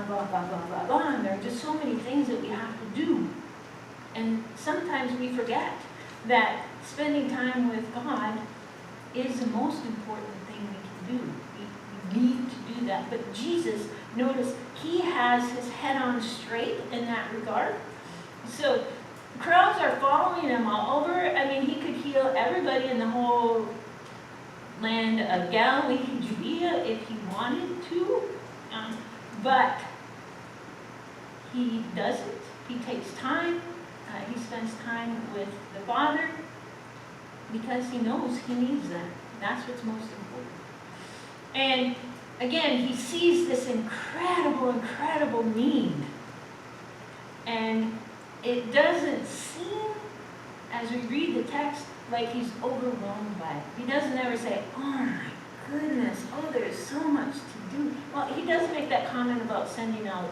blah, blah, blah, blah, blah. And there are just so many things that we have to do. And sometimes we forget that spending time with God is the most important thing we can do. We need to do that. But Jesus, notice, he has his head on straight in that regard. So crowds are following him all over. I mean, he could heal everybody in the whole land of Galilee, Judea, if he wanted to. But he doesn't. He takes time. He spends time with the Father because he knows he needs that. That's what's most important. And again, he sees this incredible, incredible need. And it doesn't seem, as we read the text, like he's overwhelmed by it. He doesn't ever say, oh my goodness, oh, there's so much to do. Well, he does make that comment about sending out,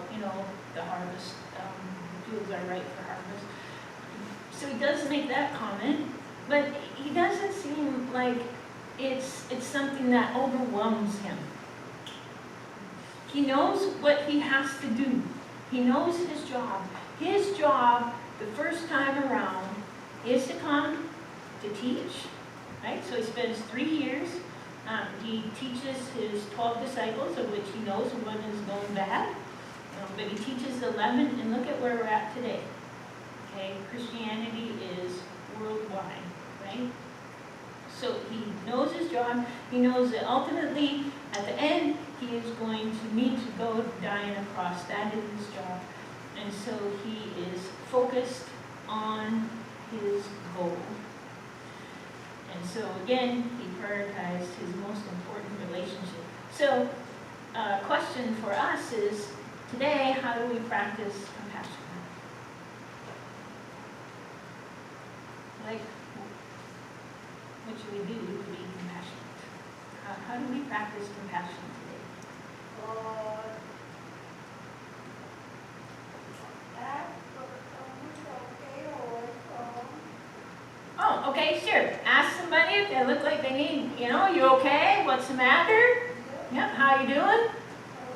the harvest. The fields are ripe for harvest. So he does make that comment, but he doesn't seem like it's something that overwhelms him. He knows what he has to do. He knows his job. His job, the first time around, is to come to teach, right? So he spends 3 years. He teaches his 12 disciples, of which he knows one is going bad. But he teaches 11, and look at where we're at today. Okay, Christianity is worldwide, right? So he knows his job. He knows that ultimately, at the end, he is going to need to go die on a cross. That is his job. And so he is focused on his goal. And so again, he prioritized his most important relationship. So, question for us is, today, how do we practice compassion? Like, what should we do to be compassionate? How do we practice compassion today? Oh, okay, sure. Ask somebody if they look like they need, you okay? What's the matter? Yep, how you doing?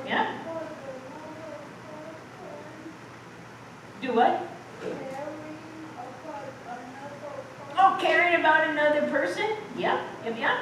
Yep. Do what? Oh, caring about another person? Yep, yep.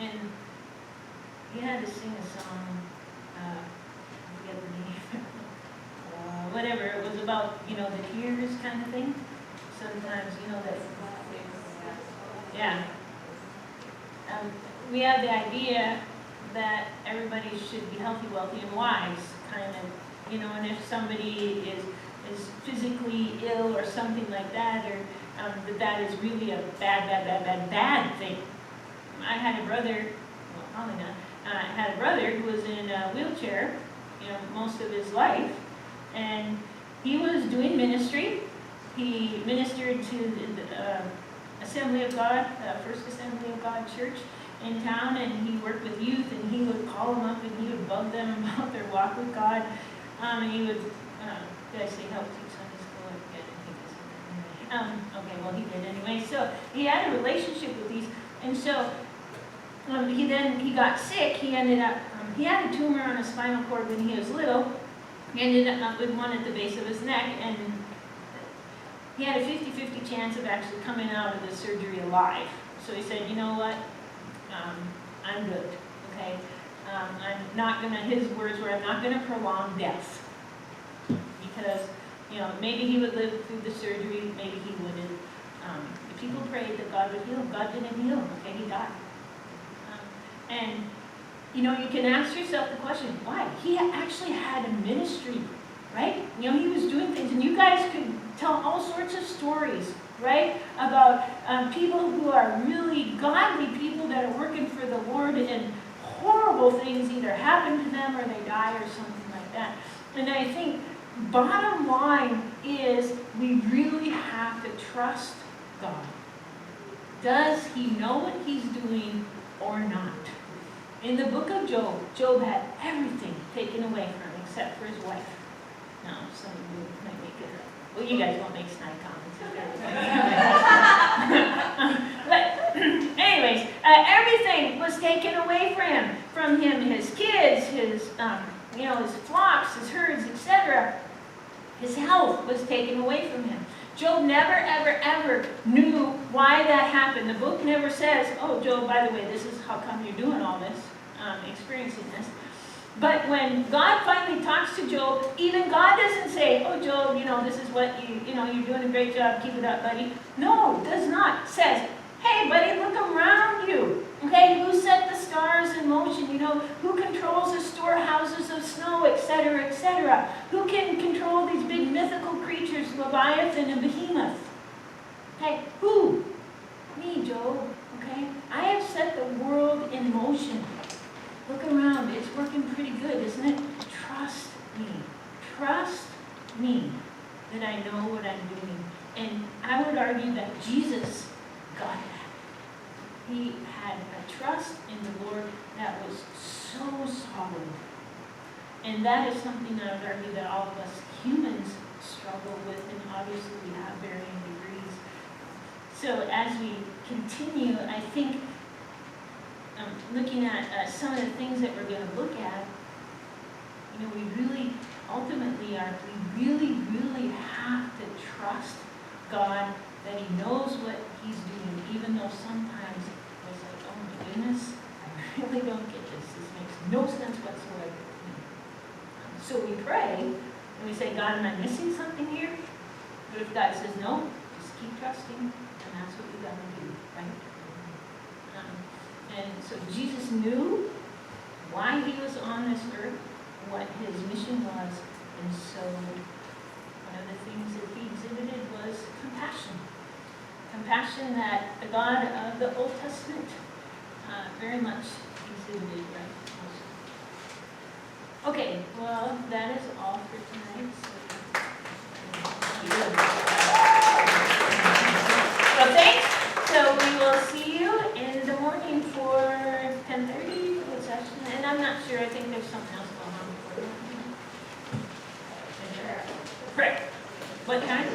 And he had to sing a song, I forget the name, whatever, it was about, the tears kind of thing. Sometimes, that, yeah. We have the idea that everybody should be healthy, wealthy, and wise, kind of, and if somebody is physically ill or something like that, or that is really a bad thing. I had a brother, well, probably not, I had a brother who was in a wheelchair, most of his life, and he was doing ministry. He ministered to the Assembly of God, First Assembly of God Church in town, and he worked with youth, and he would call them up, and he would bug them about their walk with God, and he would, did I say help teach Sunday school? I think that's okay, well, he did anyway. So he had a relationship with these And so he got sick. He ended up, he had a tumor on his spinal cord when he was little. He ended up with one at the base of his neck, and he had a 50-50 chance of actually coming out of the surgery alive. So he said, you know what, I'm good, okay? I'm not gonna, his words were, I'm not gonna prolong death. Because, you know, maybe he would live through the surgery, maybe he wouldn't. The people prayed that God would heal him. God didn't heal him, okay, he died. And, you know, you can ask yourself the question, why? He actually had a ministry, right? You know, he was doing things, and you guys could tell all sorts of stories, right? About people who are really godly people that are working for the Lord, and horrible things either happen to them or they die or something like that. And I think bottom line is we really have to trust God. Does he know what he's doing or not? In the book of Job, Job had everything taken away from him except for his wife. Now, some of you might make it up. Well, you guys won't make snide comments. But anyways, everything was taken away from him, his kids, his his flocks, his herds, etc. His health was taken away from him. Job never, ever, ever knew why that happened. The book never says, oh, Job, by the way, this is how come you're doing all this, experiencing this. But when God finally talks to Job, even God doesn't say, oh, Job, you know, this is what you're doing a great job, keep it up, buddy. No, does not. It says, hey, buddy, look around you. Okay, who set the stars in motion? You know, who controls the storehouses of snow, etc., etc.? Who can control these big mythical creatures, Leviathan and Behemoth? Okay, who? Me, Job. Okay, I have set the world in motion. Look around, it's working pretty good, isn't it? Trust me. Trust me that I know what I'm doing. And I would argue that Jesus got that. He had a trust in the Lord that was so solid. And that is something I would argue that all of us humans struggle with, and obviously we have varying degrees. So as we continue, I think looking at some of the things that we're going to look at, you know, we really ultimately we really have to trust God that he knows what he's doing, even though sometimes it's like, oh my goodness, I really don't get this. This makes no sense whatsoever to me. So we pray, and we say, God, am I missing something here? But if God says no, just keep trusting, and that's what we got to do, right? And so Jesus knew why he was on this earth, what his mission was, and so one of the things that he exhibited was compassion. Compassion that the God of the Old Testament very much exhibited, right? Okay, well, that is all for tonight. So thanks. So we will see you in the morning for 10:30 session. And I'm not sure, I think there's something else going on before that. Right. What time?